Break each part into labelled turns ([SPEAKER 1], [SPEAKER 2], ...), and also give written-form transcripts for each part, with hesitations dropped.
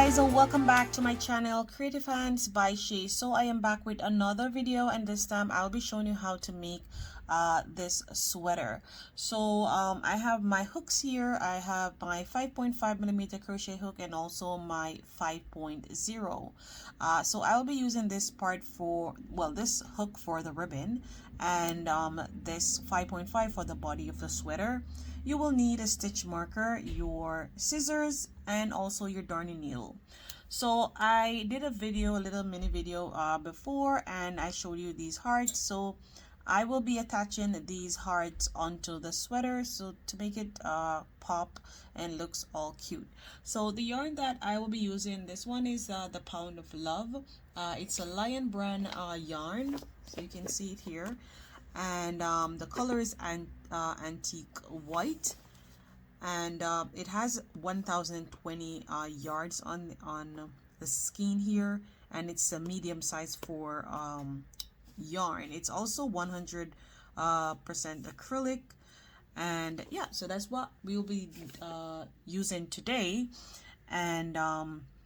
[SPEAKER 1] guys, welcome back to my channel Creative Hands by Shay. So I am back with another video, and this time I'll be showing you how to make this sweater. So I have my hooks here. I have my 5.5mm crochet hook and also my 5.0. So I'll be using this part for, well, this hook for the ribbon, and this 5.5 for the body of the sweater. You will need a stitch marker, your scissors, and also your darning needle. So I did a video, a little mini video before, and I showed you these hearts. So I will be attaching these hearts onto the sweater so to make it pop and looks all cute. So the yarn that I will be using, this one is the Pound of Love. It's a Lion brand yarn, so you can see it here, and the color is antique white, and it has 1020 yards on the skein here, and it's a medium size for yarn. It's also 100% acrylic, and yeah, so that's what we'll be using today. And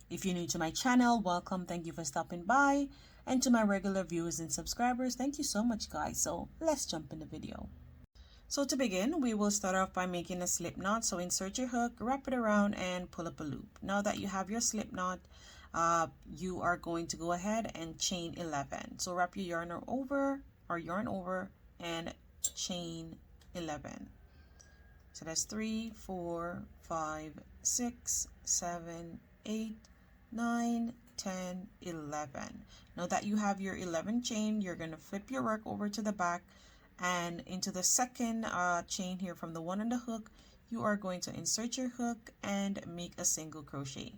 [SPEAKER 1] if you're new to my channel, welcome, thank you for stopping by, and to my regular viewers and subscribers, thank you so much, guys. So let's jump in the video. So to begin, we will start off by making a slip knot. So insert your hook, wrap it around, and pull up a loop. Now that you have your slip knot, you are going to go ahead and chain 11. So wrap your yarn over and chain 11. So that's 3, 4, 5, 6, 7, 8, 9, 10, 11. Now that you have your 11 chain, you're going to flip your work over to the back, and into the second chain here from the one on the hook, you are going to insert your hook and make a single crochet.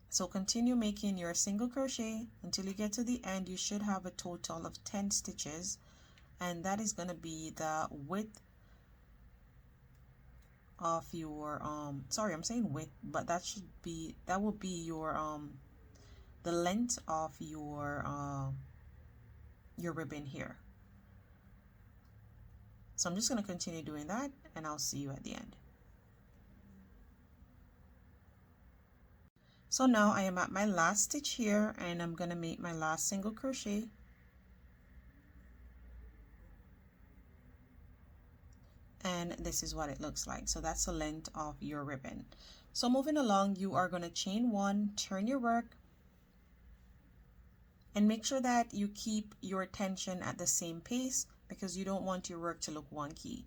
[SPEAKER 1] So continue making your single crochet until you get to the end. You should have a total of 10 stitches, and that is going to be the width of your sorry, I'm saying width, but that will be your the length of your ribbon here. So I'm just going to continue doing that, and I'll see you at the end. So now I am at my last stitch here, and I'm going to make my last single crochet. And this is what it looks like. So that's the length of your ribbon. So moving along, you are going to chain 1, turn your work, and make sure that you keep your tension at the same pace because you don't want your work to look wonky.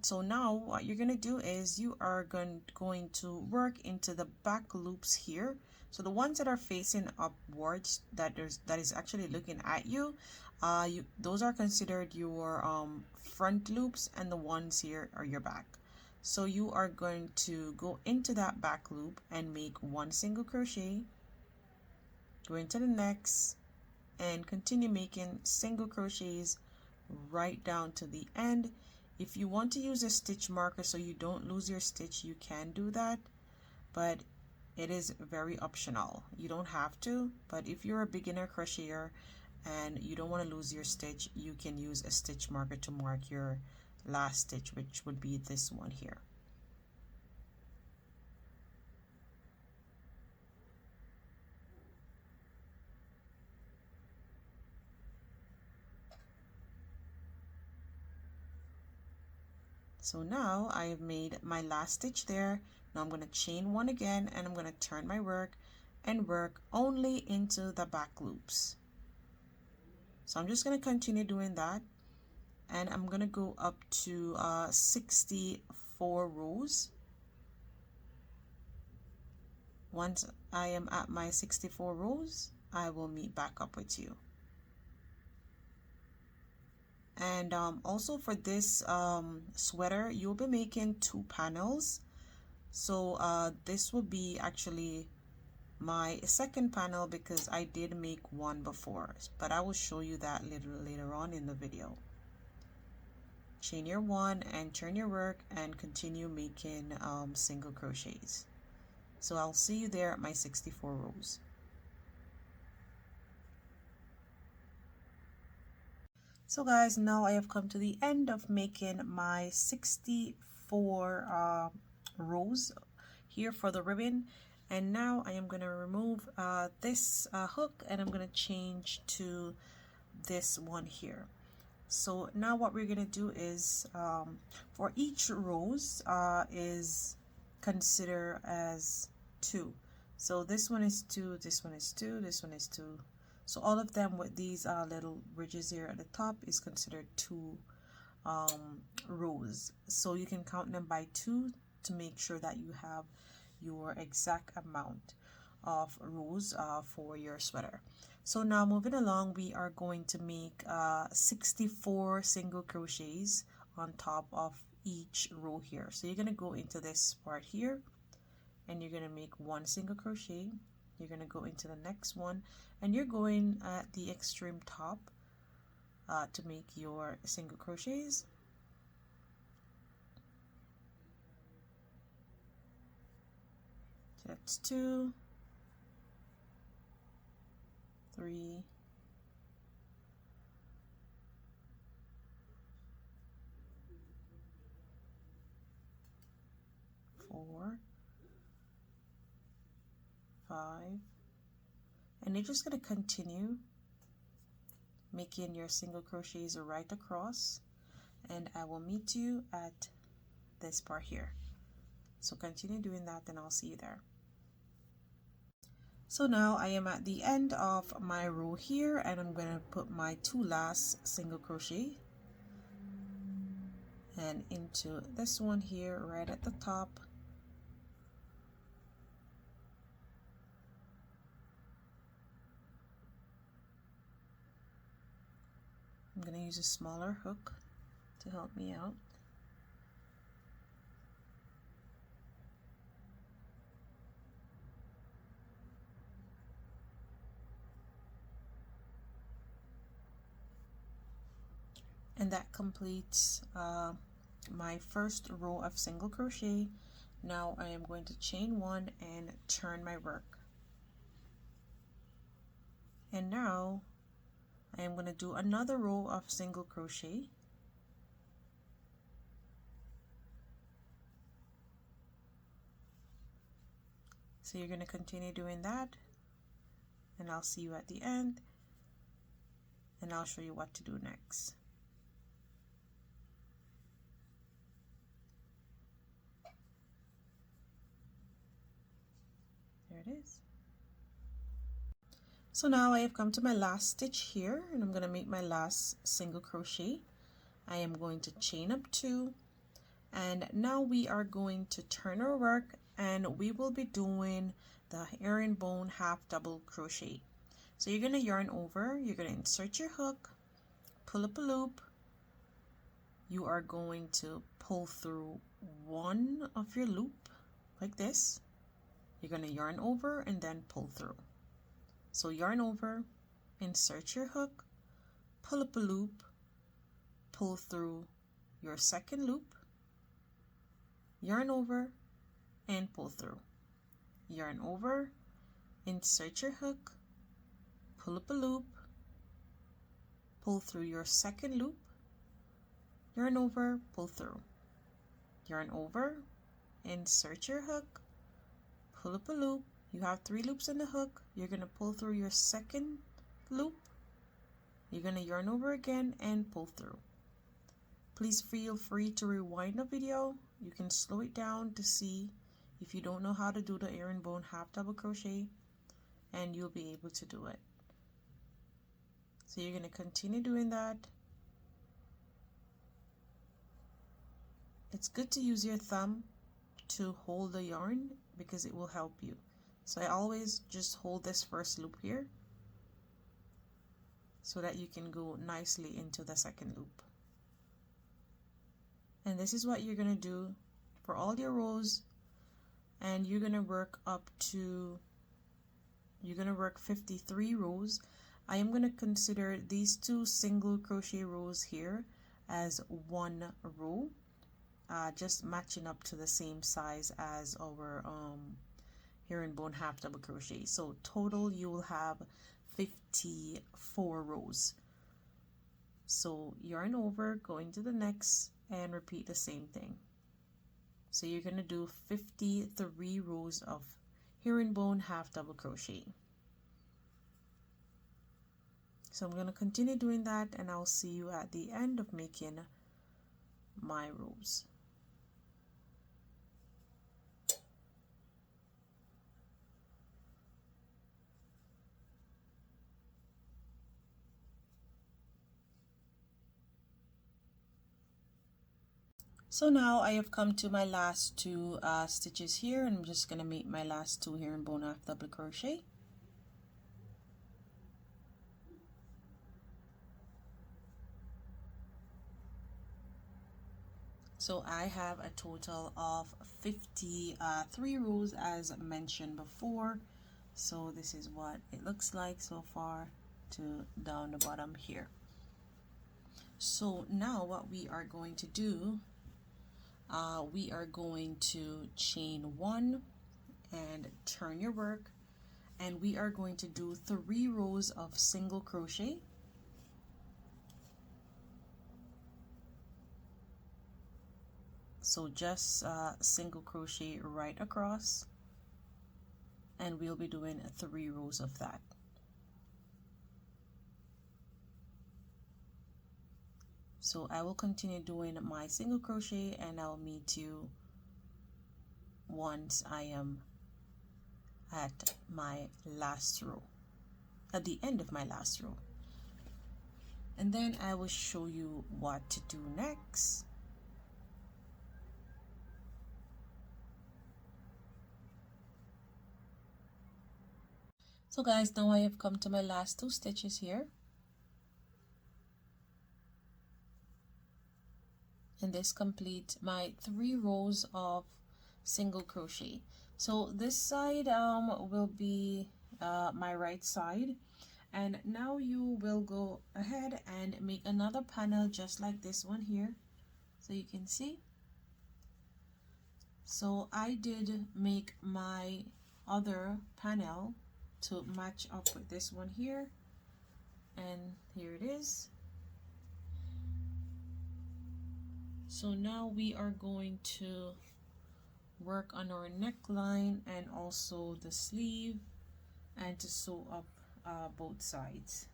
[SPEAKER 1] So now what you're going to do is you are going to work into the back loops here. So the ones that are facing upwards, that is actually looking at you, those are considered your front loops, and the ones here are your back. So you are going to go into that back loop and make 1 single crochet, go into the next, and continue making single crochets right down to the end. If you want to use a stitch marker so you don't lose your stitch, you can do that, but it is very optional. You don't have to, but if you're a beginner crocheter and you don't want to lose your stitch, you can use a stitch marker to mark your last stitch, which would be this one here. So now I have made my last stitch there. Now I'm going to chain 1 again, and I'm going to turn my work and work only into the back loops. So I'm just going to continue doing that, and I'm going to go up to 64 rows. Once I am at my 64 rows, I will meet back up with you. And also for this sweater, you'll be making 2 panels. So this will be actually my second panel because I did make 1 before, but I will show you that later on in the video. Chain your 1 and turn your work and continue making single crochets. So I'll see you there at my 64 rows. So guys, now I have come to the end of making my 64 4 rows here for the ribbon. And now I am going to remove this hook, and I'm going to change to this one here. So now what we're going to do is for each rows is consider as 2. So this one is 2, this one is 2, this one is 2. So all of them with these little ridges here at the top is considered 2 rows. So you can count them by 2 to make sure that you have your exact amount of rows for your sweater. So now moving along, we are going to make 64 single crochets on top of each row here. So you're going to go into this part here, and you're going to make 1 single crochet. You're going to go into the next one, and you're going at the extreme top to make your single crochets. So that's 2, 3, 4, 5, and you're just going to continue making your single crochets right across, and I will meet you at this part here. So continue doing that, and I'll see you there. So now I am at the end of my row here, and I'm going to put my 2 last single crochet and into this one here right at the top. I'm going to use a smaller hook to help me out. And that completes my first row of single crochet. Now I am going to chain 1 and turn my work. And now I am going to do another row of single crochet. So you're going to continue doing that, and I'll see you at the end, and I'll show you what to do next. There it is. So now I have come to my last stitch here, and I'm going to make my last single crochet. I am going to chain up 2, and now we are going to turn our work, and we will be doing the herringbone half double crochet. So you're going to yarn over, you're going to insert your hook, pull up a loop, you are going to pull through one of your loop like this, you're going to yarn over and then pull through. So yarn over, insert your hook, pull up a loop, pull through your second loop, yarn over and pull through, yarn over, insert your hook, pull up a loop, pull through your second loop, yarn over, pull through, yarn over, insert your hook, pull up a loop. You have 3 loops in the hook. You're going to pull through your second loop, you're going to yarn over again and pull through. Please feel free to rewind the video. You can slow it down to see if you don't know how to do the herringbone half double crochet, and you'll be able to do it. So you're going to continue doing that. It's good to use your thumb to hold the yarn because it will help you. So I always just hold this first loop here so that you can go nicely into the second loop. And this is what you're going to do for all your rows, and you're going to work up to, you're going to work 53 rows. I am going to consider these 2 single crochet rows here as 1 row, just matching up to the same size as our herringbone half double crochet. So total you will have 54 rows. So yarn over, going to the next, and repeat the same thing. So you're going to do 53 rows of herringbone half double crochet. So I'm going to continue doing that, and I'll see you at the end of making my rows. So now I have come to my last two stitches here, and I'm just going to make my last two herringbone half double crochet. So I have a total of 53 rows as mentioned before. So this is what it looks like so far to down the bottom here. So now what we are going to do, we are going to chain 1 and turn your work, and we are going to do 3 rows of single crochet. So just single crochet right across, and we'll be doing 3 rows of that. So I will continue doing my single crochet, and I'll meet you once I am at my last row, at the end of my last row, and then I will show you what to do next. So guys, now I have come to my last 2 stitches here, and this completes my 3 rows of single crochet. So this side will be my right side, and now you will go ahead and make another panel just like this one here, so you can see. So I did make my other panel to match up with this one here, and here it is. So now we are going to work on our neckline and also the sleeve, and to sew up both sides.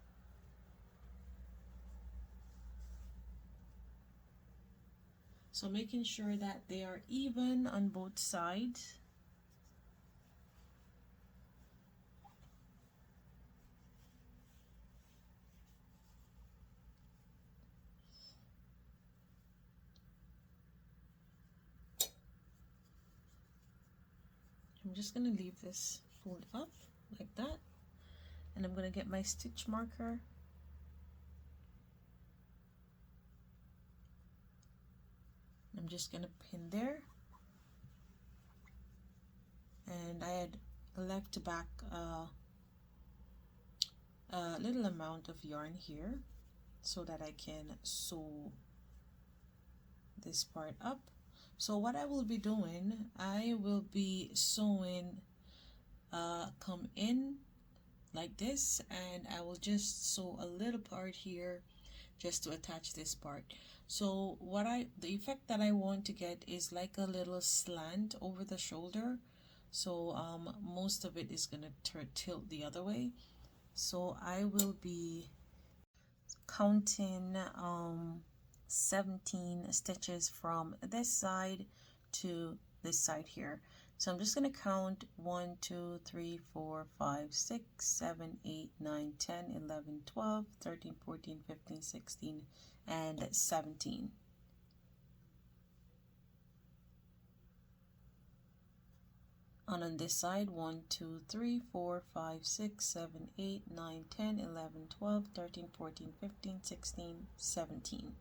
[SPEAKER 1] So making sure that they are even on both sides. I'm just going to leave this fold up like that, and I'm going to get my stitch marker. I'm just going to pin there, and I had left back a little amount of yarn here so that I can sew this part up. So what I will be doing, I will be sewing come in like this, and I will just sew a little part here just to attach this part. So the effect that I want to get is like a little slant over the shoulder, so most of it is gonna tilt the other way. So I will be counting 17 stitches from this side to this side here. So I'm just going to count 1 2 3 4 5 6 7 8 9 10 11 12 13 14 15 16 and 17. And on this side, 1 2 3 4 5 6 7 8 9 10 11 12 13 14 15 16 17.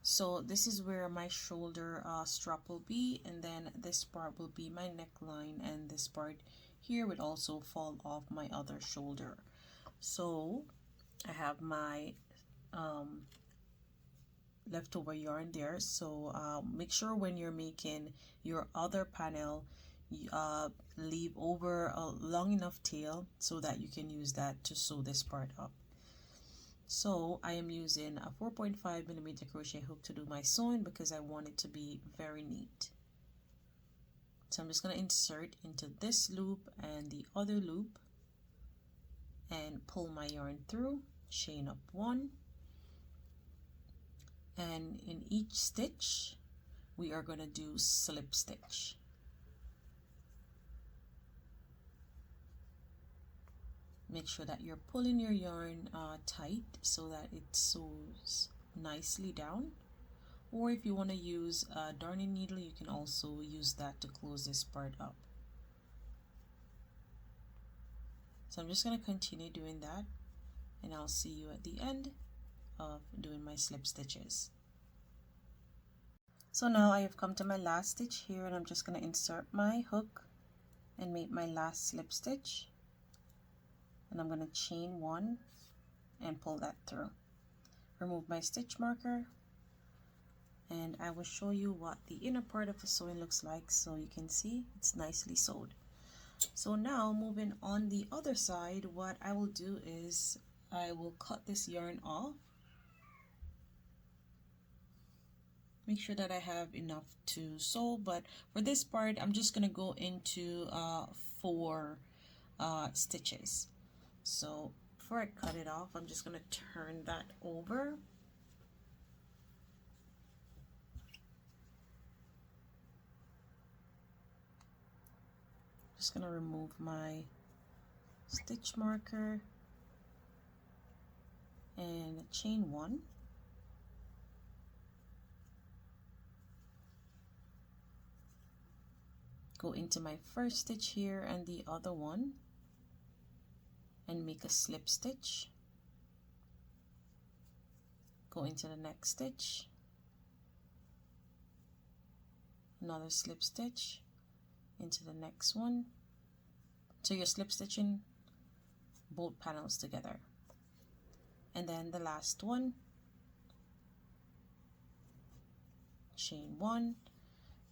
[SPEAKER 1] So this is where my shoulder strap will be, and then this part will be my neckline, and this part here would also fall off my other shoulder. So I have my leftover yarn there. So make sure when you're making your other panel, leave over a long enough tail so that you can use that to sew this part up. So I am using a 4.5mm crochet hook to do my sewing because I want it to be very neat. So I'm just going to insert into this loop and the other loop and pull my yarn through, chain up one, and in each stitch we are going to do slip stitch. Make sure that you're pulling your yarn tight so that it sews nicely down, or if you want to use a darning needle, you can also use that to close this part up. So I'm just going to continue doing that, and I'll see you at the end of doing my slip stitches. So now I have come to my last stitch here, and I'm just going to insert my hook and make my last slip stitch, and I'm going to chain one and pull that through. Remove my stitch marker, and I will show you what the inner part of the sewing looks like so you can see it's nicely sewed. So now moving on the other side, what I will do is I will cut this yarn off. Make sure that I have enough to sew, but for this part I'm just gonna go into 4 stitches. So before I cut it off, I'm just gonna turn that over. Just gonna remove my stitch marker and chain one. Go into my first stitch here and the other one and make a slip stitch. Go into the next stitch, another slip stitch into the next one. So you're slip stitching both panels together, and then the last one, chain one,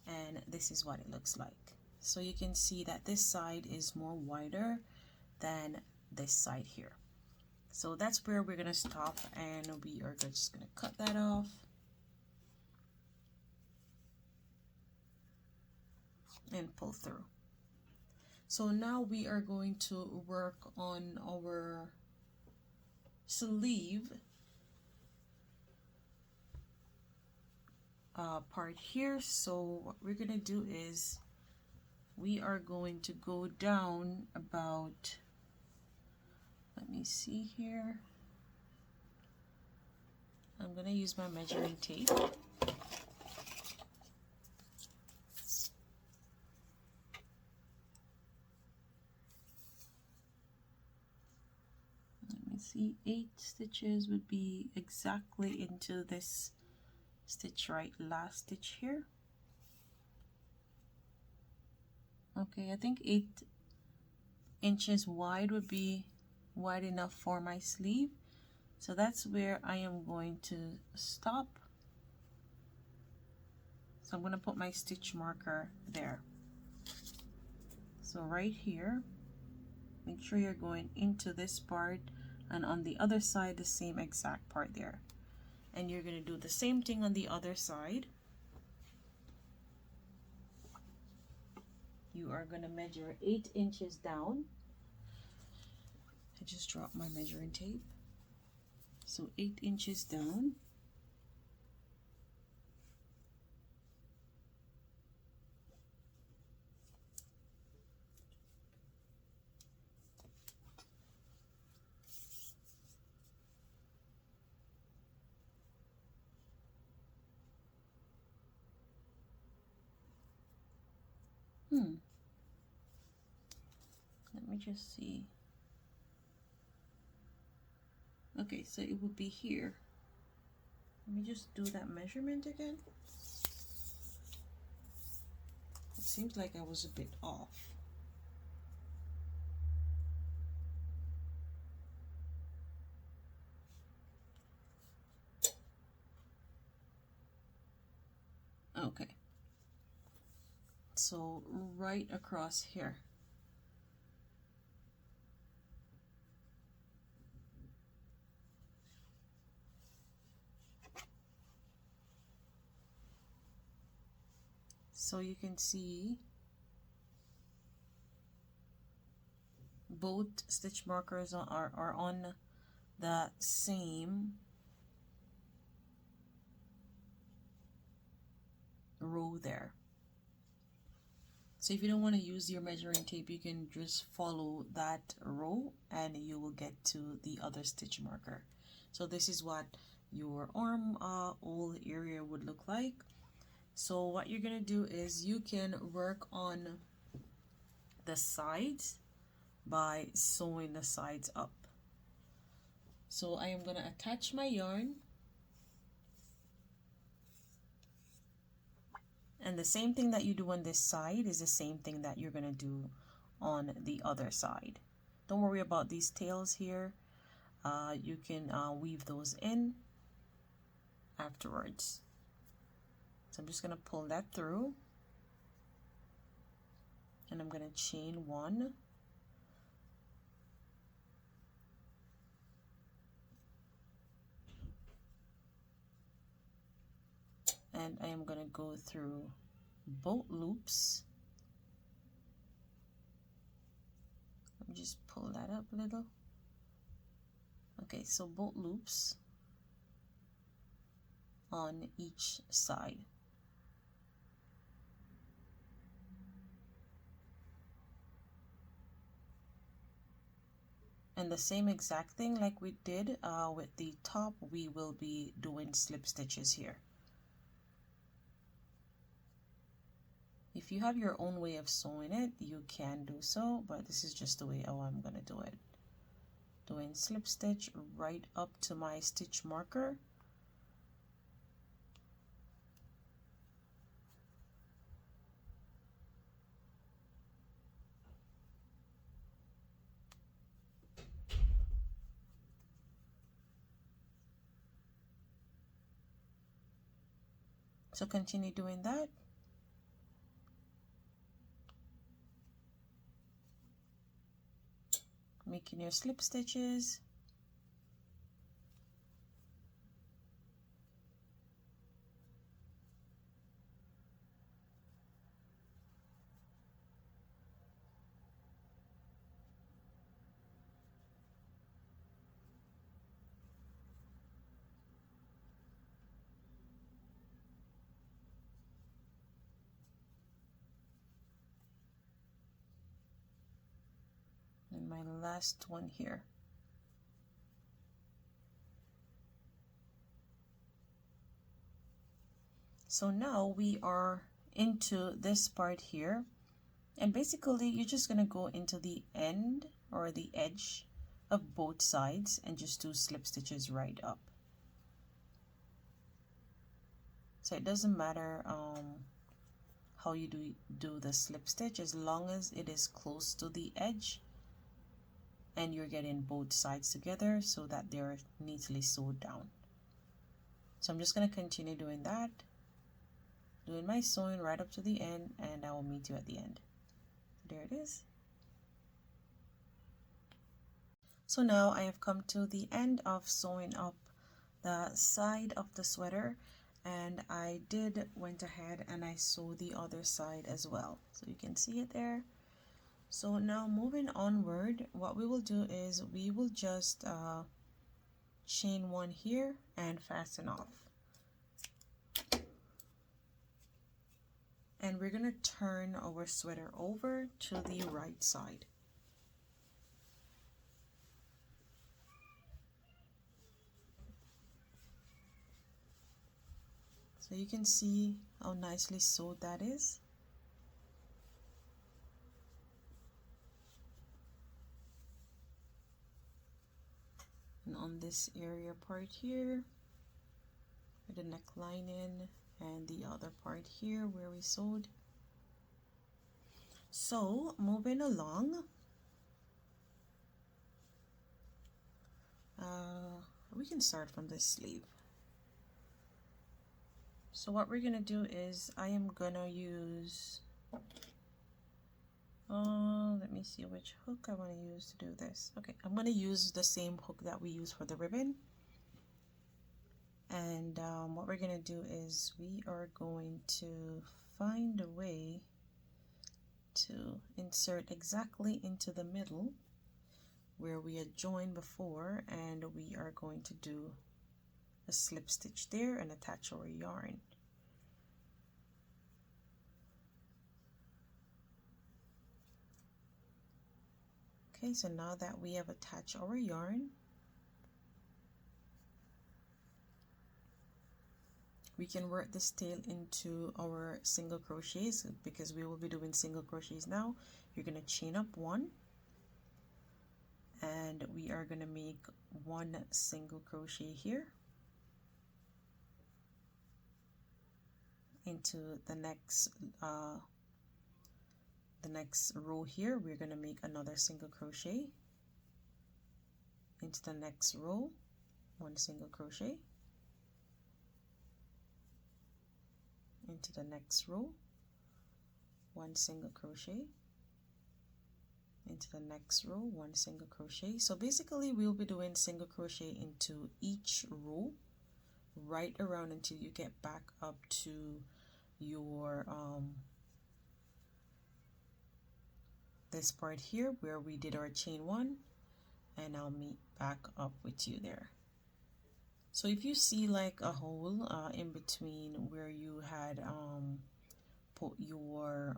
[SPEAKER 1] and this is what it looks like. So you can see that this side is more wider than this side here. So that's where we're gonna stop, and we are just gonna cut that off. And pull through. So now we are going to work on our sleeve part here. So what we're gonna do is we are going to go down about, let me see here, I'm gonna use my measuring tape. Let me see, 8 stitches would be exactly into this stitch right last stitch here. Okay, I think 8 inches wide would be wide enough for my sleeve. So that's where I am going to stop. So I'm going to put my stitch marker there. So right here, make sure you're going into this part, and on the other side the same exact part there. And you're going to do the same thing on the other side. You are going to measure 8 inches down. I just dropped my measuring tape. So 8 inches down. Let me just see. Okay, so it would be here. Let me just do that measurement again. It seems like I was a bit off. Okay. So right across here. So you can see both stitch markers are on the same row there. So if you don't want to use your measuring tape, you can just follow that row and you will get to the other stitch marker. So this is what your armhole area would look like. So what you're gonna do is you can work on the sides by sewing the sides up. So I am gonna attach my yarn, and the same thing that you do on this side is the same thing that you're gonna do on the other side. Don't worry about these tails here. You can weave those in afterwards. So I'm just gonna pull that through, and I'm gonna chain one, and I am gonna go through both loops. Let me just pull that up a little. Okay, so both loops on each side. And the same exact thing like we did with the top, we will be doing slip stitches here. If you have your own way of sewing it, you can do so, but this is just the way how I'm gonna do it. Doing slip stitch right up to my stitch marker. So continue doing that. Making your slip stitches. And my last one here. So now we are into this part here, and basically you're just gonna go into the end or the edge of both sides and just do slip stitches right up. So it doesn't matter how you do the slip stitch, as long as it is close to the edge and you're getting both sides together so that they're neatly sewed down. So I'm just going to continue doing that, doing my sewing right up to the end, and I will meet you at the end. There it is. So now I have come to the end of sewing up the side of the sweater, and I went ahead and I sewed the other side as well, so you can see it there. So now moving onward, what we will do is we will just chain one here and fasten off, and we're gonna turn our sweater over to the right side. So you can see how nicely sewed that is. And on this area part here, where the neckline in, and the other part here where we sewed. So moving along, we can start from this sleeve. So what we're gonna do is I am gonna use, let me see which hook I want to use to do this. Okay, I'm gonna use the same hook that we use for the ribbon. And what we're gonna do is we are going to find a way to insert exactly into the middle where we had joined before, and we are going to do a slip stitch there and attach our yarn. Okay, so now that we have attached our yarn, we can work this tail into our single crochets because we will be doing single crochets now. You're going to chain up one, and we are going to make one single crochet here into the next row. Here we're going to make another single crochet into the next row, one single crochet into the next row, one single crochet into the next row, one single crochet. So basically we'll be doing single crochet into each row right around until you get back up to your this part here where we did our chain one, and I'll meet back up with you there. So if you see like a hole in between where you had put your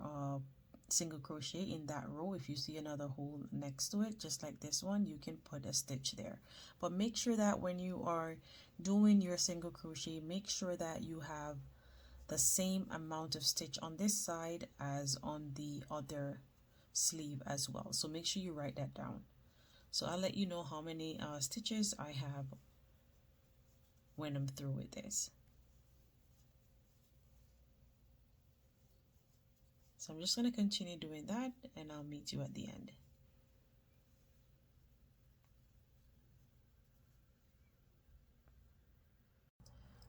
[SPEAKER 1] single crochet in that row, if you see another hole next to it just like this one, you can put a stitch there. But make sure that when you are doing your single crochet, make sure that you have the same amount of stitch on this side as on the other sleeve as well. So make sure you write that down. So I'll let you know how many stitches I have when I'm through with this. So I'm just going to continue doing that, and I'll meet you at the end.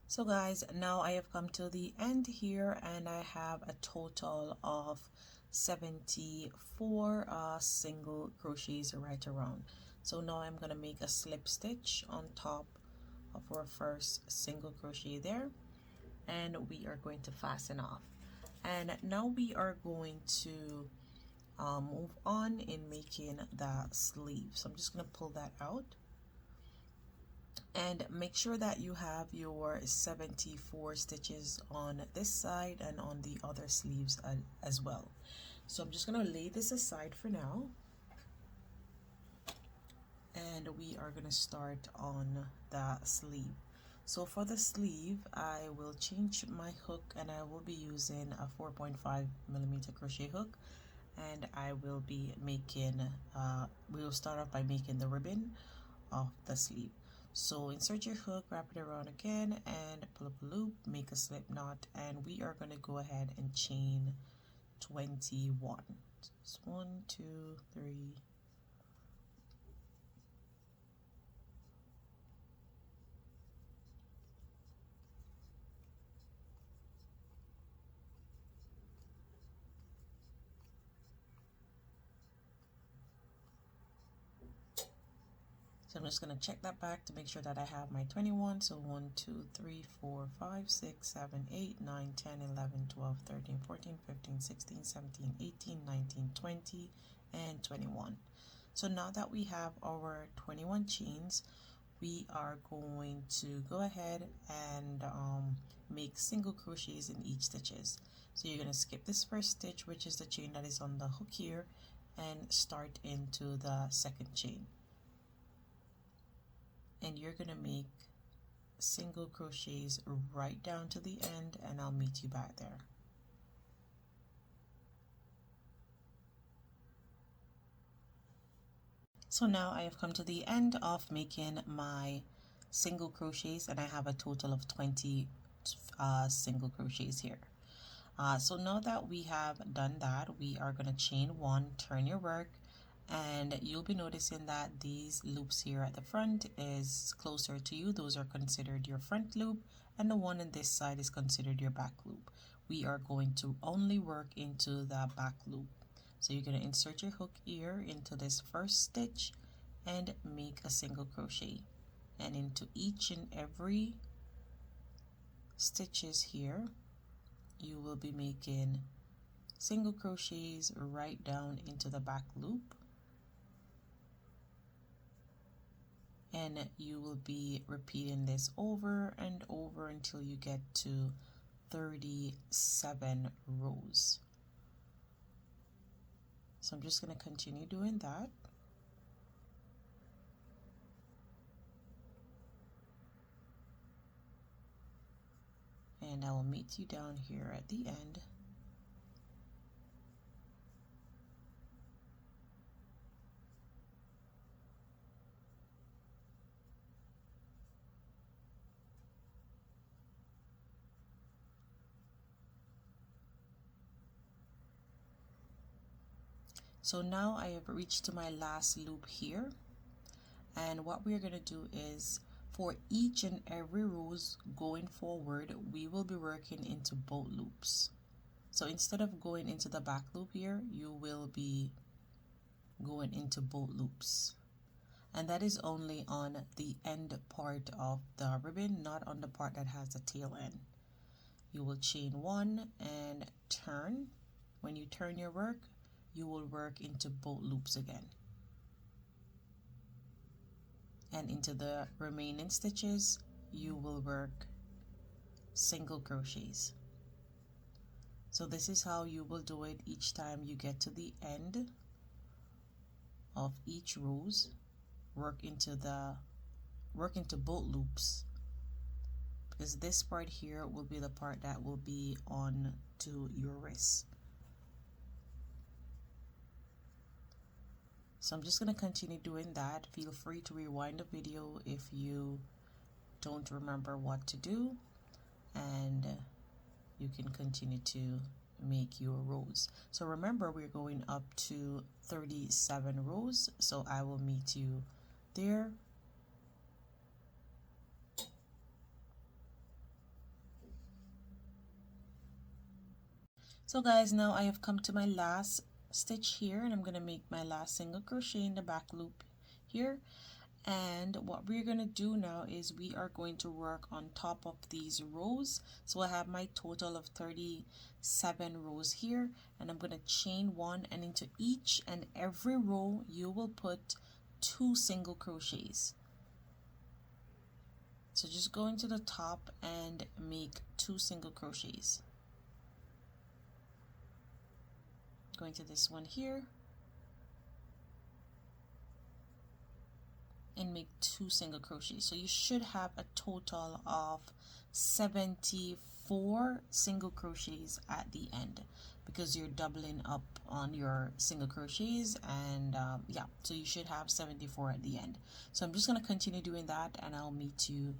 [SPEAKER 1] So guys, now I have come to the end here, and I have a total of 74 single crochets right around. So now I'm going to make a slip stitch on top of our first single crochet there, and we are going to fasten off. And now we are going to move on in making the sleeve. So I'm just going to pull that out, and make sure that you have your 74 stitches on this side and on the other sleeves as well. So I'm just going to lay this aside for now, and we are going to start on the sleeve. So for the sleeve, I will change my hook, and I will be using a 4.5mm crochet hook, and I will be making we will start off by making the ribbon of the sleeve. So insert your hook, wrap it around again, and pull up a loop, make a slip knot, and we are going to go ahead and chain 21. It's 1, 2, 3. So I'm just going to check that back to make sure that I have my 21. So 1, 2, 3, 4, 5, 6, 7, 8, 9, 10, 11, 12, 13, 14, 15, 16, 17, 18, 19, 20, and 21. So now that we have our 21 chains, we are going to go ahead and make single crochets in each stitches. So you're going to skip this first stitch, which is the chain that is on the hook here, and start into the second chain. And you're going to make single crochets right down to the end, and I'll meet you back there. So now I have come to the end of making my single crochets, and I have a total of 20 single crochets here. So now that we have done that, we are going to chain one, turn your work, and you'll be noticing that these loops here at the front is closer to you. Those are considered your front loop, and the one on this side is considered your back loop. We are going to only work into the back loop. So you're going to insert your hook here into this first stitch and make a single crochet, and into each and every stitches here you will be making single crochets right down into the back loop, and you will be repeating this over and over until you get to 37 rows. So I'm just going to continue doing that. And I will meet you down here at the end. So now I have reached to my last loop here, and what we're going to do is for each and every rows going forward, we will be working into both loops. So instead of going into the back loop here, you will be going into both loops, and that is only on the end part of the ribbon, not on the part that has the tail end. You will chain one and turn. When you turn your work, you will work into both loops again, and into the remaining stitches you will work single crochets. So this is how you will do it each time you get to the end of each rows. Work into both loops, because this part here will be the part that will be on to your wrist. So I'm just going to continue doing that. Feel free to rewind the video if you don't remember what to do, and you can continue to make your rows. So remember, we're going up to 37 rows, so I will meet you there. So guys, now I have come to my last stitch here, and I'm going to make my last single crochet in the back loop here. And what we're going to do now is we are going to work on top of these rows. So I have my total of 37 rows here, and I'm going to chain one, and into each and every row you will put 2 single crochets. So just go into the top and make 2 single crochets. Going to this one here and make 2 single crochets. So you should have a total of 74 single crochets at the end, because you're doubling up on your single crochets, and yeah, so you should have 74 at the end. So I'm just going to continue doing that, and I'll meet you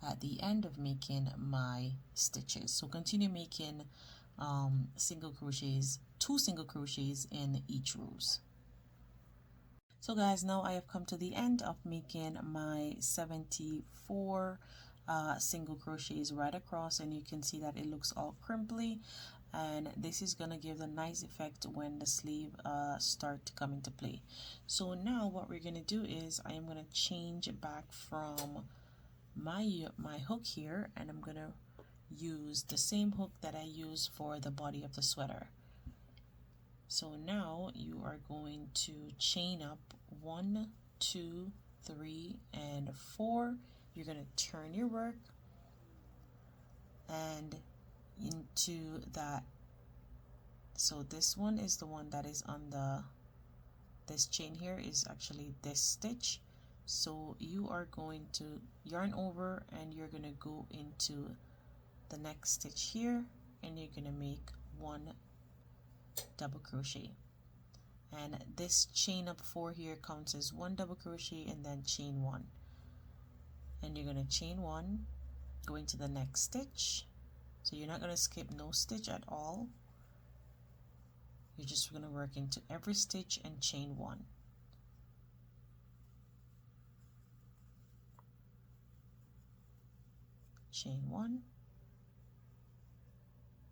[SPEAKER 1] at the end of making my stitches. So continue making single crochets, 2 single crochets in each rows. So guys, now I have come to the end of making my 74 single crochets right across, and you can see that it looks all crimply, and this is gonna give a nice effect when the sleeve start to come into play. So now what we're gonna do is I am gonna change back from my hook here, and I'm gonna use the same hook that I used for the body of the sweater. So now you are going to chain up 1, 2, 3, and 4. You're going to turn your work, and into that, so this one is the one that is on this chain here is actually this stitch. So you are going to yarn over, and you're going to go into the next stitch here, and you're going to make 1 double crochet, and this chain up 4 here counts as 1 double crochet, and then chain 1, and you're going to chain 1, go into the next stitch. So you're not going to skip no stitch at all, you're just going to work into every stitch and chain 1. Chain 1,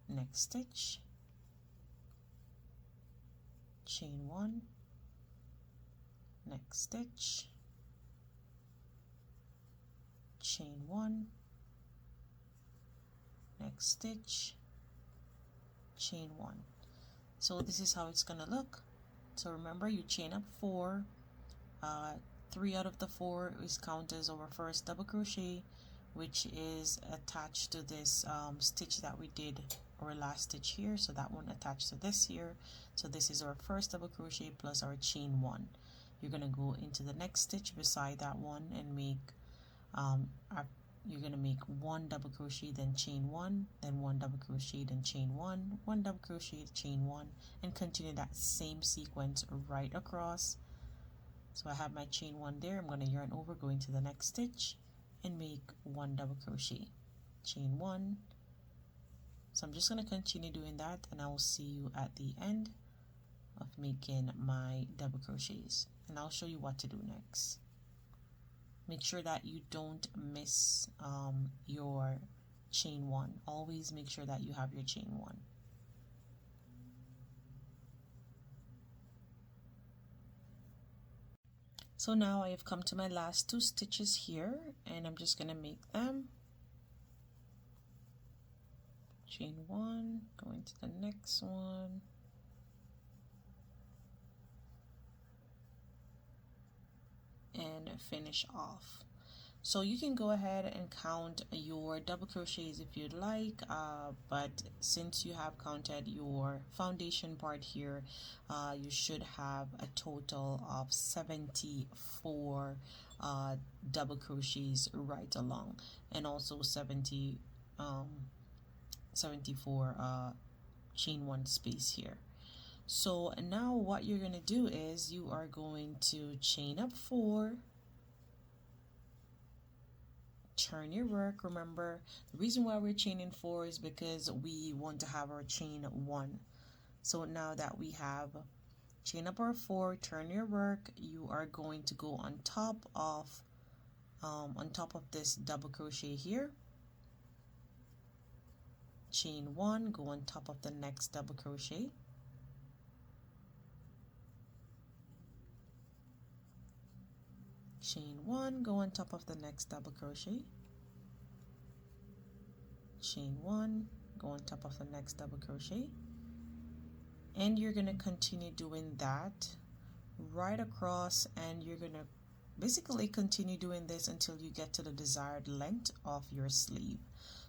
[SPEAKER 1] next stitch, chain 1, next stitch, chain 1, next stitch, chain 1. So this is how it's gonna look. So remember, you chain up 4, 3 out of the 4 is counted as our first double crochet, which is attached to this stitch that we did, our last stitch here. So that one attached to this here. So this is our first double crochet plus our chain 1. You're gonna go into the next stitch beside that one and make you're gonna make 1 double crochet, then chain 1, then 1 double crochet, then chain 1, 1 double crochet, chain 1, and continue that same sequence right across. So I have my chain 1 there. I'm gonna yarn over, go into the next stitch and make 1 double crochet, chain 1. So I'm just gonna continue doing that, and I will see you at the end of making my double crochets, and I'll show you what to do next. Make sure that you don't miss your chain 1. Always make sure that you have your chain 1. So now I have come to my last 2 stitches here, and I'm just gonna make them. Chain 1, go into the next one. And finish off. So you can go ahead and count your double crochets if you'd like, but since you have counted your foundation part here, you should have a total of 74 double crochets right along, and also 74 chain 1 space here. So now what you're going to do is you are going to chain up 4, turn your work. Remember, the reason why we're chaining 4 is because we want to have our chain 1. So now that we have chain up our 4, turn your work, you are going to go on top of this double crochet here, chain 1, go on top of the next double crochet, chain 1, go on top of the next double crochet, chain 1, go on top of the next double crochet, and you're going to continue doing that right across, and you're going to basically continue doing this until you get to the desired length of your sleeve.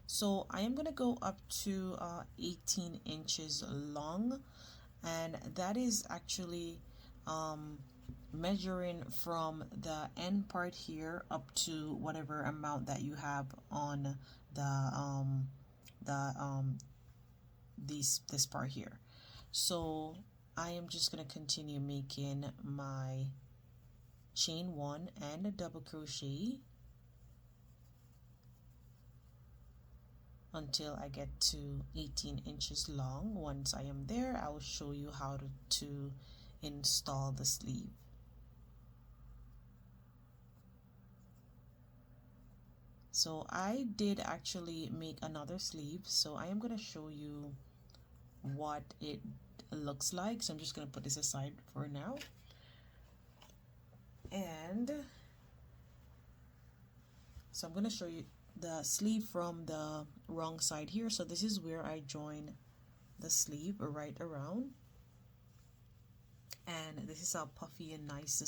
[SPEAKER 1] So I am going to go up to 18 inches long, and that is actually measuring from the end part here up to whatever amount that you have on this part here. So I am just going to continue making my chain 1 and a double crochet until I get to 18 inches long. Once I am there, I will show you how to install the sleeve. So I did actually make another sleeve, so I am going to show you what it looks like. So I'm just going to put this aside for now, and so I'm going to show you the sleeve from the wrong side here. So this is where I join the sleeve right around, and this is how puffy and nice the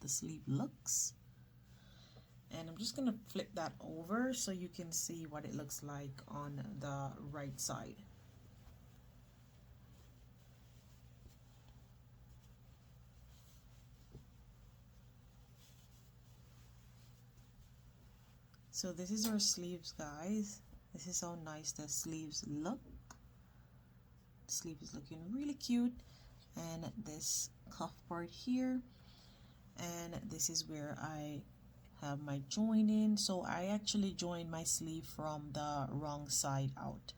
[SPEAKER 1] sleeve looks. And I'm just going to flip that over so you can see what it looks like on the right side. So this is our sleeves, guys. This is how nice the sleeves look. The sleeve is looking really cute, and this cuff part here, and this is where I have my joining. So I actually joined my sleeve from the wrong side out,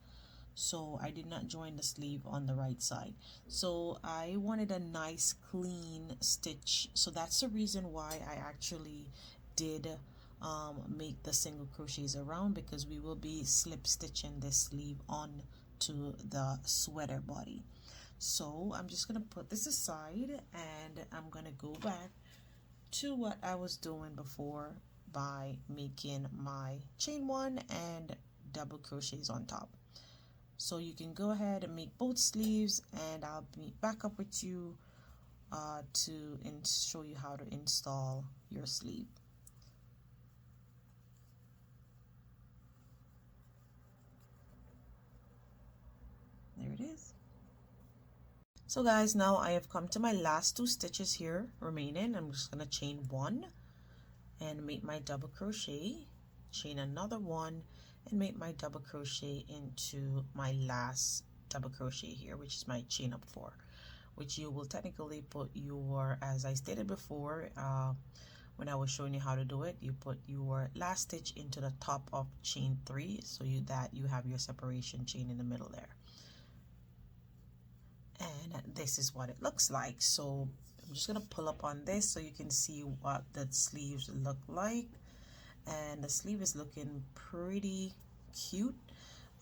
[SPEAKER 1] so I did not join the sleeve on the right side. So I wanted a nice clean stitch, so that's the reason why I actually did make the single crochets around, because we will be slip stitching this sleeve on to the sweater body. So I'm just gonna put this aside, and I'm gonna go back to what I was doing before by making my chain 1 and double crochets on top. So you can go ahead and make both sleeves, and I'll be back up with you to show you how to install your sleeve. There it is. So guys, now I have come to my last 2 stitches here remaining. I'm just going to chain 1 and make my double crochet, chain another 1 and make my double crochet into my last double crochet here, which is my chain up 4, which you will technically put your, as I stated before when I was showing you how to do it, you put your last stitch into the top of chain 3 so that you have your separation chain in the middle there. And this is what it looks like. So I'm just gonna pull up on this so you can see what the sleeves look like. And the sleeve is looking pretty cute.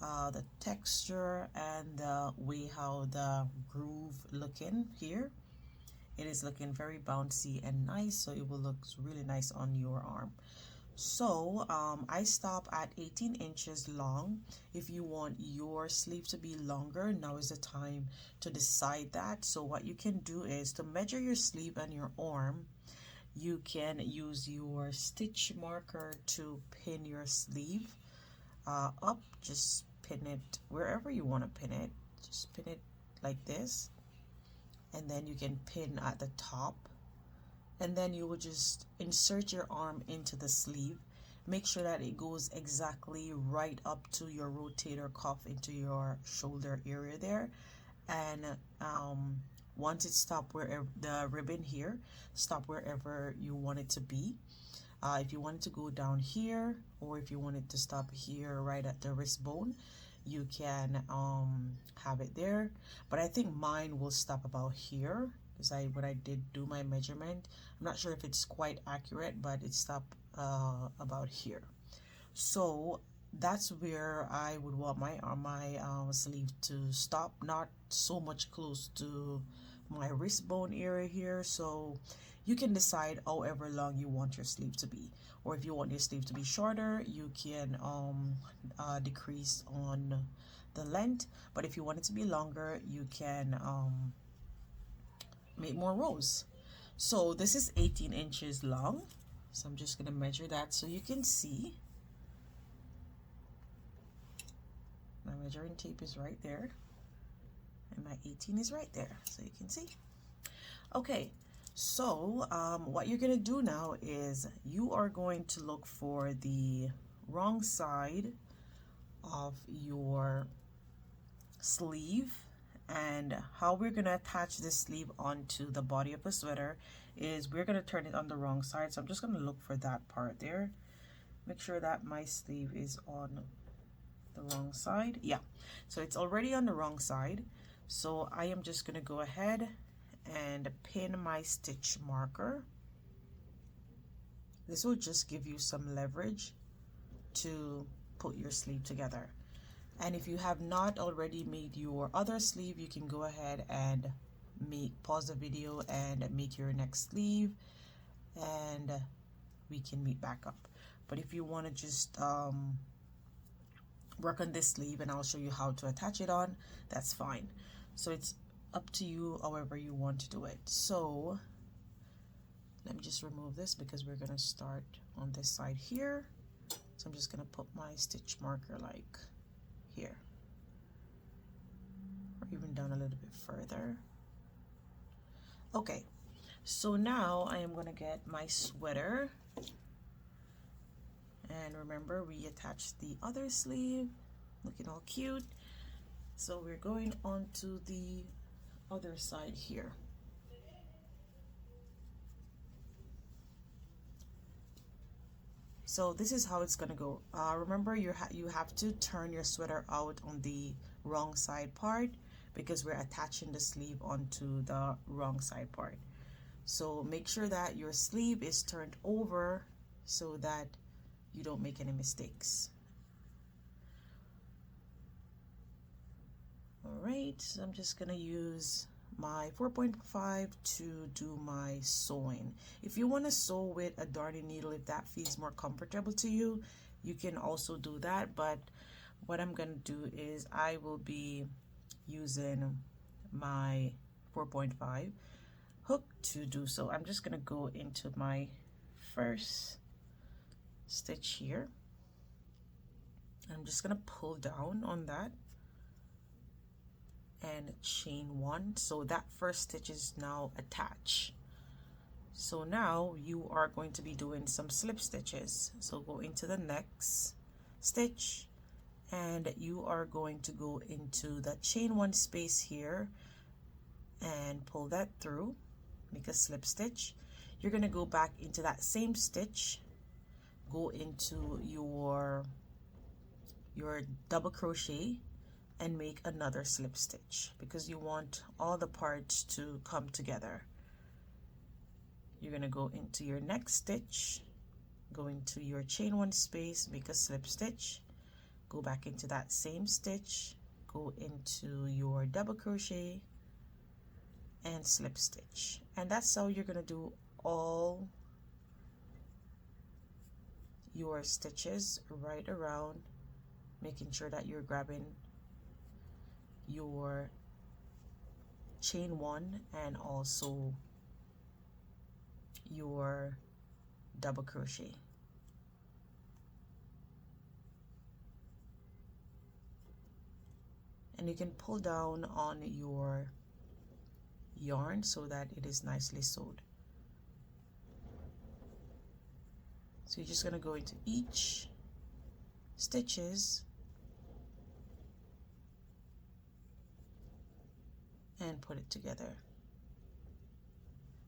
[SPEAKER 1] The texture and the way how the groove looking here, it is looking very bouncy and nice, so it will look really nice on your arm. So I stop at 18 inches long. If you want your sleeve to be longer, now is the time to decide that. So what you can do is to measure your sleeve and your arm, you can use your stitch marker to pin your sleeve up. Just pin it wherever you want to pin it. Just pin it like this, and then you can pin at the top, and then you will just insert your arm into the sleeve. Make sure that it goes exactly right up to your rotator cuff, into your shoulder area there. And once it stops wherever the ribbon here, stop wherever you want it to be. If you want it to go down here, or if you want it to stop here right at the wrist bone, you can have it there. But I think mine will stop about here, because when I did do my measurement, I'm not sure if it's quite accurate, but it stopped about here. So that's where I would want my sleeve to stop, not so much close to my wrist bone area here. So you can decide however long you want your sleeve to be, or if you want your sleeve to be shorter, you can decrease on the length. But if you want it to be longer, you can make more rows. So this is 18 inches long, so I'm just gonna measure that so you can see. My measuring tape is right there, and my 18 is right there, so you can see. Okay, so what you're gonna do now is you are going to look for the wrong side of your sleeve. And how we're gonna attach this sleeve onto the body of the sweater is we're gonna turn it on the wrong side. So I'm just gonna look for that part there. Make sure that my sleeve is on the wrong side. Yeah, so it's already on the wrong side. So I am just gonna go ahead and pin my stitch marker. This will just give you some leverage to put your sleeve together. And if you have not already made your other sleeve, you can go ahead and pause the video and make your next sleeve, and we can meet back up. But if you want to just work on this sleeve and I'll show you how to attach it on, that's fine. So it's up to you however you want to do it. So let me just remove this because we're going to start on this side here. So I'm just going to put my stitch marker like here, or even down a little bit further. Okay, so now I am going to get my sweater, and remember we attached the other sleeve, looking all cute. So we're going on to the other side here. So this is how it's gonna go. Remember, you have to turn your sweater out on the wrong side part because we're attaching the sleeve onto the wrong side part. So make sure that your sleeve is turned over so that you don't make any mistakes. All right, so I'm just gonna use my 4.5 to do my sewing. If you want to sew with a darning needle, if that feels more comfortable to you, you can also do that. But what I'm gonna do is I will be using my 4.5 hook to do so. I'm just gonna go into my first stitch here. I'm just gonna pull down on that and chain one, so that first stitch is now attached. So now you are going to be doing some slip stitches. So go into the next stitch and you are going to go into the chain one space here and pull that through, make a slip stitch. You're going to go back into that same stitch, go into your double crochet and make another slip stitch because you want all the parts to come together. You're going to go into your next stitch, go into your chain one space, make a slip stitch, go back into that same stitch, go into your double crochet and slip stitch. And that's how you're going to do all your stitches right around, making sure that you're grabbing your chain one and also your double crochet. And you can pull down on your yarn so that it is nicely sewed. So you're just going to go into each stitches and put it together.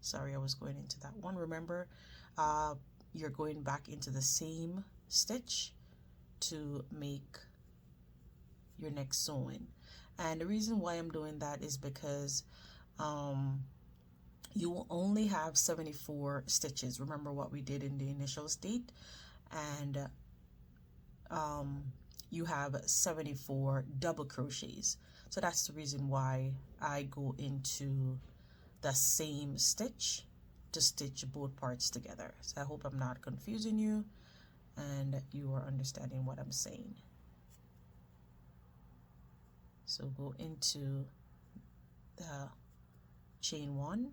[SPEAKER 1] Sorry, I was going into that one. Remember, you're going back into the same stitch to make your next sewing. And the reason why I'm doing that is because you will only have 74 stitches. Remember what we did in the initial state, and you have 74 double crochets. So that's the reason why I go into the same stitch to stitch both parts together. So I hope I'm not confusing you and you are understanding what I'm saying. So go into the chain one,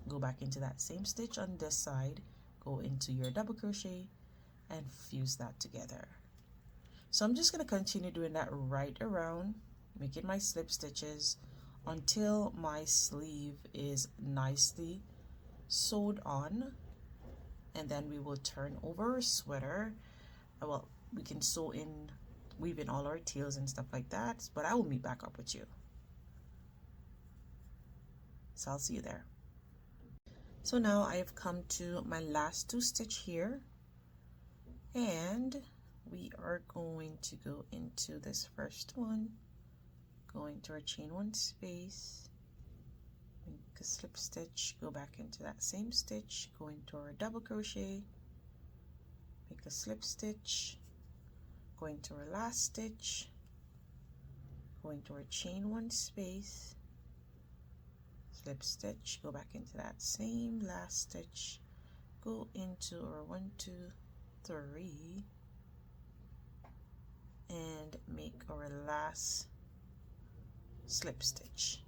[SPEAKER 1] go back into that same stitch on this side, go into your double crochet and fuse that together. So I'm just going to continue doing that right around, making my slip stitches until my sleeve is nicely sewed on, and then we will turn over our sweater. Well, we can sew in, weave in all our tails and stuff like that, but I will meet back up with you. So I'll see you there. So now I have come to my last two stitch here, and we are going to go into this first one, go into our chain one space, make a slip stitch, go back into that same stitch, go into our double crochet, make a slip stitch, go into our last stitch, go into our chain one space, slip stitch, go back into that same last stitch, go into our 1, 2, 3 and make our last slip stitch.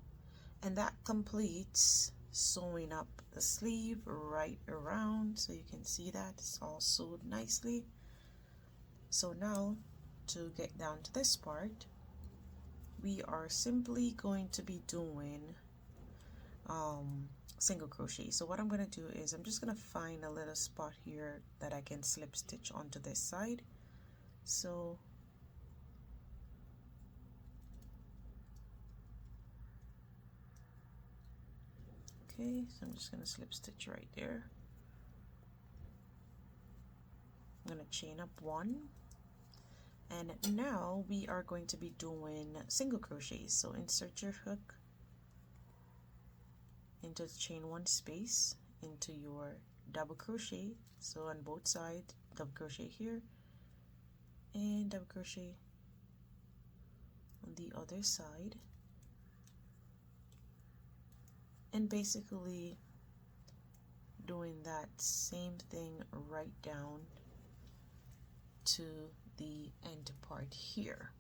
[SPEAKER 1] And that completes sewing up the sleeve right around, so you can see that it's all sewed nicely. So now to get down to this part, we are simply going to be doing single crochet. So what I'm going to do is I'm just going to find a little spot here that I can slip stitch onto this side. So okay, so I'm just going to slip stitch right there. I'm going to chain up one, and now we are going to be doing single crochets. So insert your hook into the chain one space, into your double crochet, so on both sides, double crochet here and double crochet on the other side, and basically doing that same thing right down to the end part here.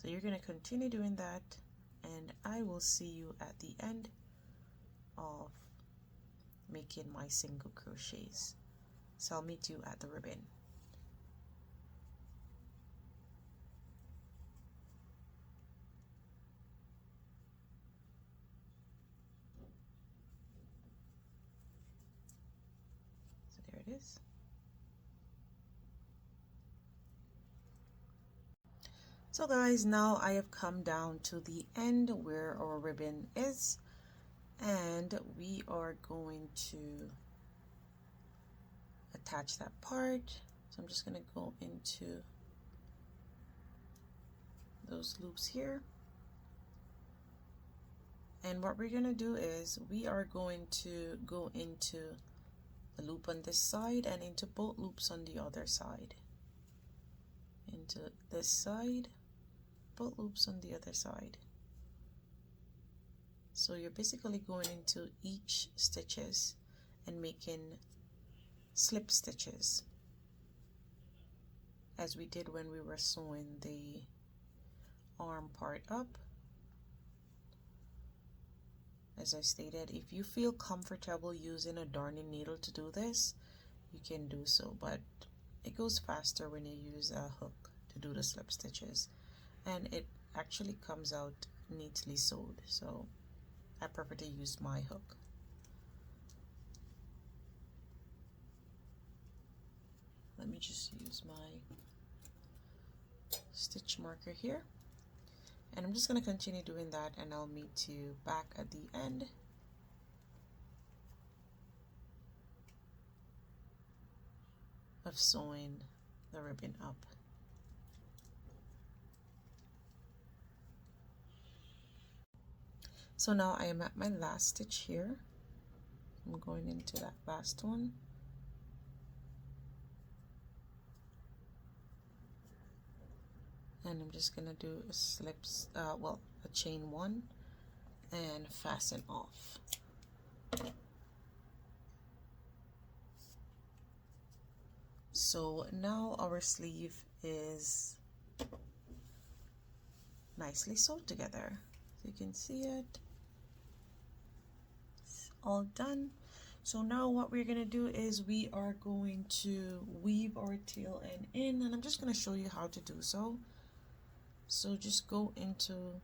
[SPEAKER 1] So you're going to continue doing that, and I will see you at the end of making my single crochets. So I'll meet you at the ribbon. So there it is. So guys, now I have come down to the end where our ribbon is, and we are going to attach that part. So I'm just going to go into those loops here, and what we're going to do is we are going to go into the loop on this side and into both loops on the other side, into this side, both loops on the other side. So you're basically going into each stitches and making slip stitches, as we did when we were sewing the arm part up. As I stated, if you feel comfortable using a darning needle to do this, you can do so, but it goes faster when you use a hook to do the slip stitches, and it actually comes out neatly sewed, so I prefer to use my hook. Let me just use my stitch marker here, and I'm just going to continue doing that, and I'll meet you back at the end. Of sewing the ribbon up. So now I am at my last stitch here. I'm going into that last one. And I'm just gonna do a slips, a chain one and fasten off. So now our sleeve is nicely sewed together. So you can see it. It's all done. So now what we're gonna do is we are going to weave our tail end in, and I'm just gonna show you how to do so. So just go into,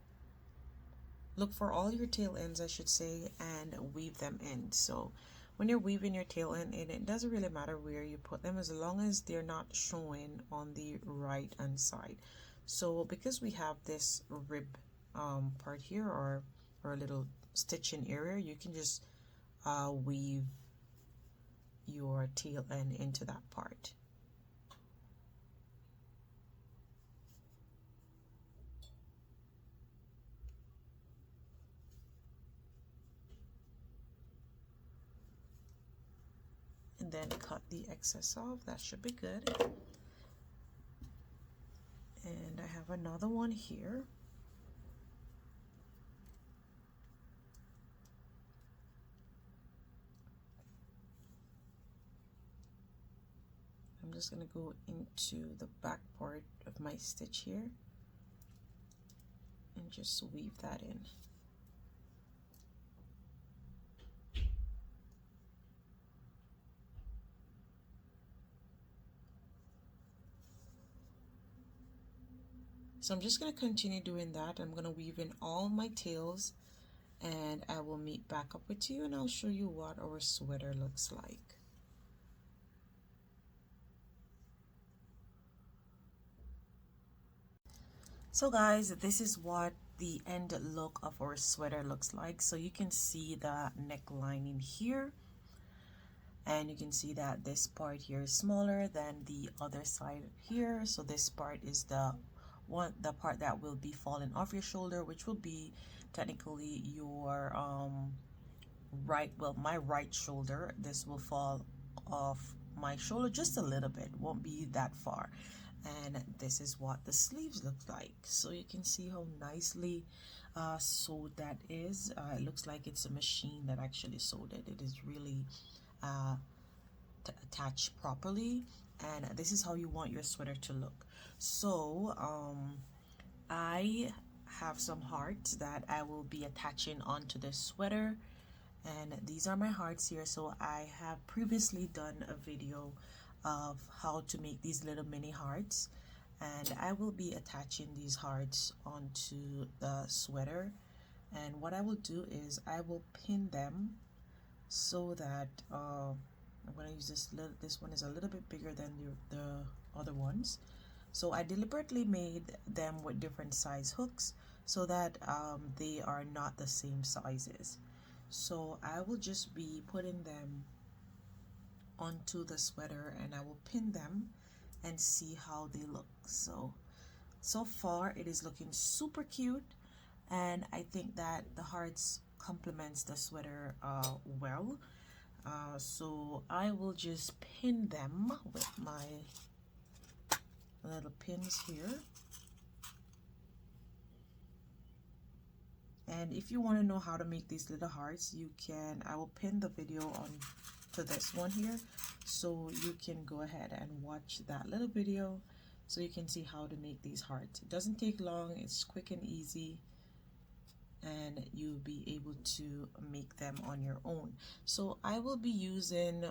[SPEAKER 1] look for all your tail ends, I should say, and weave them in. So when you're weaving your tail end in, it doesn't really matter where you put them as long as they're not showing on the right hand side. So because we have this rib part here, or a little stitching area, you can just weave your tail end into that part. And then cut the excess off. That should be good. And I have another one here. I'm just going to go into the back part of my stitch here and just weave that in. So I'm just going to continue doing that. I'm going to weave in all my tails, and I will meet back up with you, and I'll show you what our sweater looks like. So guys, this is what the end look of our sweater looks like. So you can see the neckline in here, and you can see that this part here is smaller than the other side here. So this part is the part that will be falling off your shoulder, which will be technically your my right shoulder. This will fall off my shoulder just a little bit, won't be that far. And this is what the sleeves look like. So you can see how nicely sewed that is. It looks like it's a machine that actually sewed it. It is really attached properly, and this is how you want your sweater to look. So I have some hearts that I will be attaching onto this sweater, and these are my hearts here. So I have previously done a video of how to make these little mini hearts, and I will be attaching these hearts onto the sweater. And what I will do is I will pin them so that I'm going to use this one is a little bit bigger than the other ones. So I deliberately made them with different size hooks so that they are not the same sizes. So I will just be putting them onto the sweater and I will pin them and see how they look. So far it is looking super cute, and I think that the hearts complements the sweater well. So I will just pin them with my little pins here. And if you want to know how to make these little hearts, you can, I will pin the video on to this one here, so you can go ahead and watch that little video so you can see how to make these hearts. It doesn't take long, it's quick and easy, and you'll be able to make them on your own. So I will be using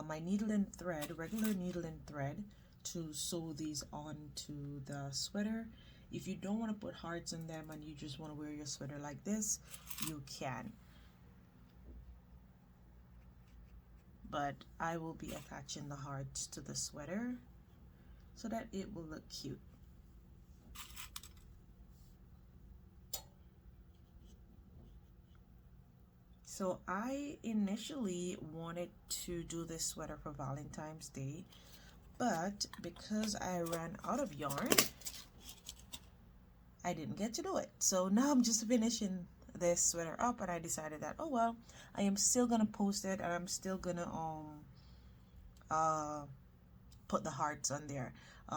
[SPEAKER 1] my needle and thread, regular needle and thread, to sew these onto the sweater. If you don't want to put hearts in them and you just want to wear your sweater like this, you can. But I will be attaching the hearts to the sweater so that it will look cute. So I initially wanted to do this sweater for Valentine's Day, but because I ran out of yarn, I didn't get to do it. So now I'm just finishing this sweater up, and I decided that, oh well, I am still gonna post it, and I'm still gonna put the hearts on there.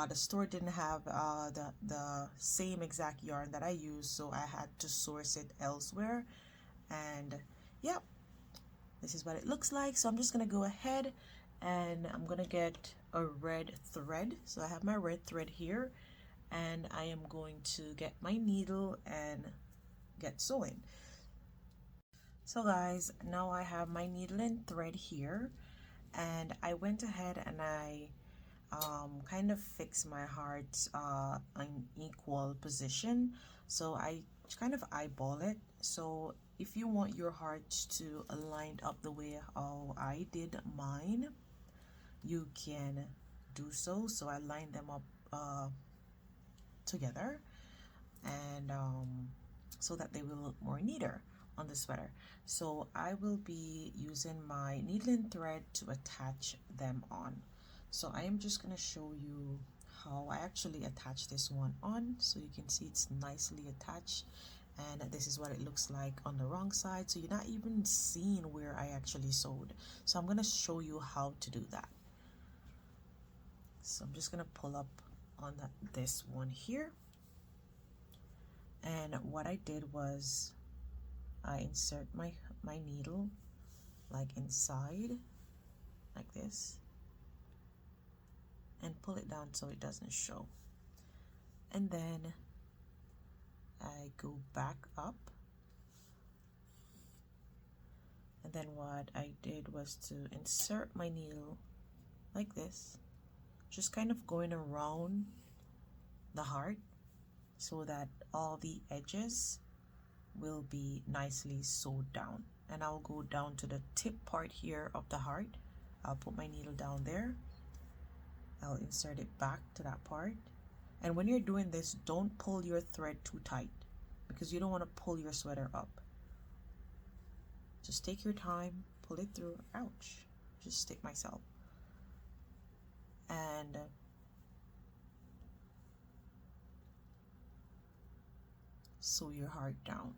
[SPEAKER 1] The store didn't have the same exact yarn that I used, so I had to source it elsewhere. And yep, this is what it looks like. So I'm just gonna go ahead and I'm gonna get a red thread. So I have my red thread here, and I am going to get my needle and get sewing. So guys, now I have my needle and thread here, and I went ahead and I kind of fix my hearts in equal position. So I kind of eyeball it. So if you want your hearts to align up the way how I did mine, you can do so. So I line them up together, and so that they will look more neater on the sweater. So I will be using my needle and thread to attach them on. So I am just going to show you how I actually attach this one on, so you can see it's nicely attached, and this is what it looks like on the wrong side, so you're not even seeing where I actually sewed. So I'm going to show you how to do that. So I'm just going to pull up on this one here, and what I did was I insert my needle like inside like this and pull it down so it doesn't show, and then I go back up, and then what I did was to insert my needle like this, just kind of going around the heart so that all the edges will be nicely sewed down. And I'll go down to the tip part here of the heart. I'll put my needle down there, I'll insert it back to that part. And when you're doing this, don't pull your thread too tight, because you don't want to pull your sweater up. Just take your time, pull it through. Ouch, just stick myself. And sew your heart down.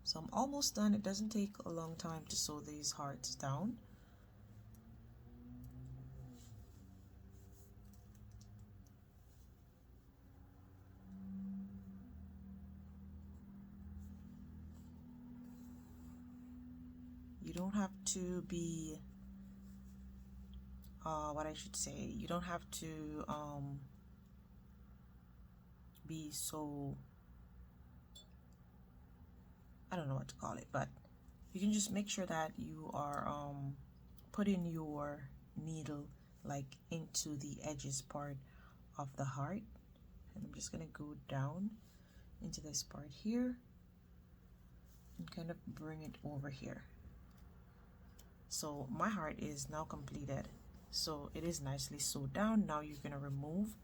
[SPEAKER 1] So I'm almost done. It doesn't take a long time to sew these hearts down. You don't have to be what I should say, you don't have to be so, I don't know what to call it, but you can just make sure that you are putting your needle like into the edges part of the heart. And I'm just gonna go down into this part here and kind of bring it over here. So my heart is now completed, so it is nicely sewed down. Now you're gonna remove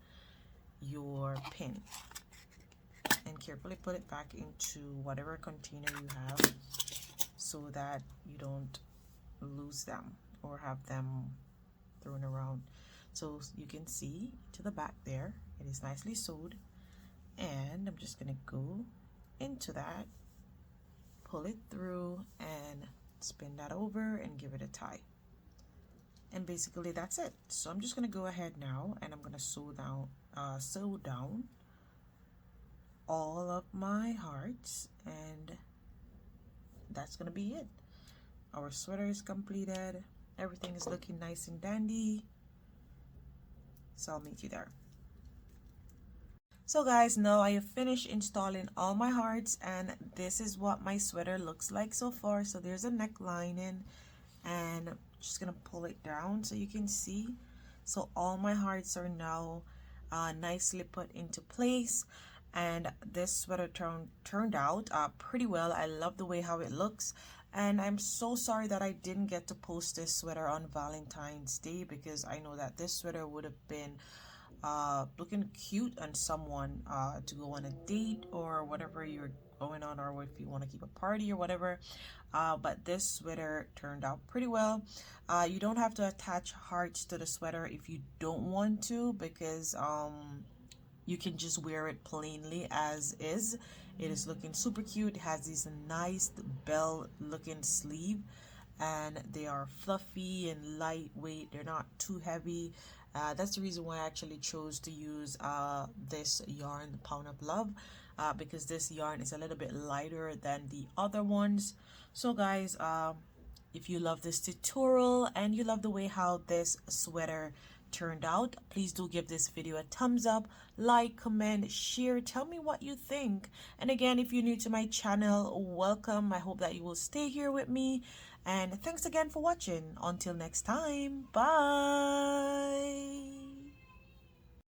[SPEAKER 1] your pin and carefully put it back into whatever container you have so that you don't lose them or have them thrown around. So you can see to the back there, it is nicely sewed, and I'm just gonna go into that, pull it through, and spin that over and give it a tie. And basically that's it. So I'm just gonna go ahead now and I'm gonna sew down all of my hearts, and that's gonna be it. Our sweater is completed. Everything is looking nice and dandy. So I'll meet you there. So guys, now I have finished installing all my hearts, and this is what my sweater looks like so far. So there's a neck lining, and I'm just gonna pull it down so you can see. So all my hearts are now nicely put into place, and this sweater turned out pretty well. I love the way how it looks, and I'm so sorry that I didn't get to post this sweater on Valentine's Day, because I know that this sweater would have been looking cute on someone to go on a date or whatever you're going on, or if you want to keep a party or whatever. But this sweater turned out pretty well. You don't have to attach hearts to the sweater if you don't want to, because you can just wear it plainly as is. It is looking super cute. It has this nice bell looking sleeve, and they are fluffy and lightweight. They're not too heavy. That's the reason why I actually chose to use this yarn, Pound of Love, because this yarn is a little bit lighter than the other ones. So guys, if you love this tutorial and you love the way how this sweater turned out, please do give this video a thumbs up, like, comment, share, tell me what you think. And again, if you're new to my channel, welcome. I hope that you will stay here with me, and thanks again for watching. Until next time, bye.